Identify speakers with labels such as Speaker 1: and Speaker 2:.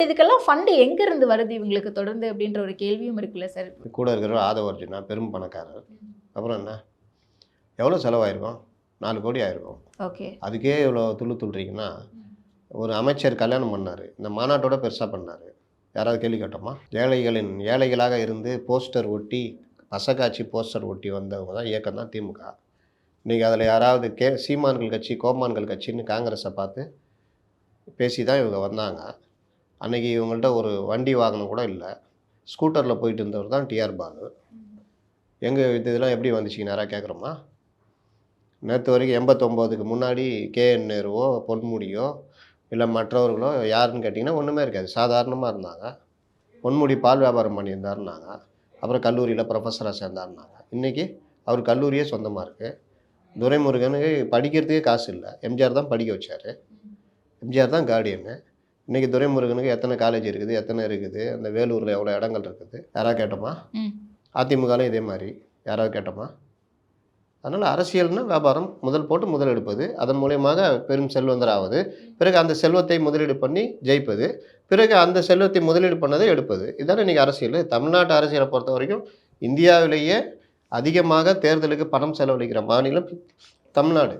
Speaker 1: இதுக்கெல்லாம் ஃபண்ட் எங்க இருந்து வருது இவங்களுக்கு தொடர்ந்து அப்படின்ற ஒரு கேள்வியும் இருக்குல்ல சார்?
Speaker 2: கூட இருக்கிறவர் ஆதவ அர்ஜுனா பெரும் பணக்காரர். அப்புறம் என்ன? எவ்வளோ செலவாயிருக்கும்? 4 கோடி ஆயிருக்கும்.
Speaker 1: ஓகே.
Speaker 2: அதுக்கே இவ்வளோ துள்ளுறீங்கன்னா, ஒரு அமைச்சர் கல்யாணம் பண்ணாரு. இந்த மாநாட்டோட பெருசா பண்ணாரு. யாராவது கேள்வி கேட்டோமா? ஏழைகளாக இருந்து போஸ்டர் ஒட்டி, பசக்காட்சி போஸ்டர் ஒட்டி வந்தவங்க தான் இயக்கம் தான் திமுக. இன்னைக்கு அதில யாராவது சீமான்கள் கட்சி, கோமான்கள் கட்சின்னு காங்கிரஸை பார்த்து பேசி தான் இவங்க வந்தாங்க. அன்னைக்கு இவங்கள்ட்ட ஒரு வண்டி வாகனம் கூட இல்ல. ஸ்கூட்டரில் போயிட்டு இருந்தவர் தான் டிஆர் பாலு. எங்க இதெல்லாம் எப்படி வந்துச்சுன்னு யாராவது கேட்குறோமா? நேற்று வரைக்கும் 89க்கு முன்னாடி கேஎன் நேருவோ, பொன்முடியோ, இல்லை மற்றவர்களோ யாருன்னு கேட்டிங்கன்னா ஒன்றுமே இருக்காது. சாதாரணமாக இருந்தாங்க. பொன்முடி பால் வியாபாரம் பண்ணியிருந்தாருன்னாங்க. அப்புறம் கல்லூரியில் ப்ரொஃபஸராக சேர்ந்தாருன்னாங்க. இன்றைக்கி அவர் கல்லூரியே சொந்தமாக இருக்குது. துரைமுருகனுக்கு படிக்கிறதுக்கே காசு இல்லை. எம்ஜிஆர் தான் படிக்க வச்சார். எம்ஜிஆர் தான் கார்டியனு. இன்றைக்கி துரைமுருகனுக்கு எத்தனை காலேஜ் இருக்குது, எத்தனை இருக்குது, அந்த வேலூரில் எவ்வளோ இடங்கள் இருக்குது, யாராவது கேட்டோமா? அதிமுகலையும் இதே மாதிரி யாராவது கேட்டோமா? அதனால் அரசியல்னா வியாபாரம், முதல் போட்டு முதல் எடுப்பது, அதன் மூலியமாக பெரும் செல்வந்தர் ஆவது, பிறகு அந்த செல்வத்தை முதலீடு பண்ணி ஜெயிப்பது, பிறகு அந்த செல்வத்தை முதலீடு பண்ணதை எடுப்பது. இதுதானே இன்றைக்கி அரசியல். தமிழ்நாட்டு அரசியலை பொறுத்த வரைக்கும் இந்தியாவிலேயே அதிகமாக தேர்தலுக்கு பணம் செலவழிக்கிற மாநிலம் தமிழ்நாடு.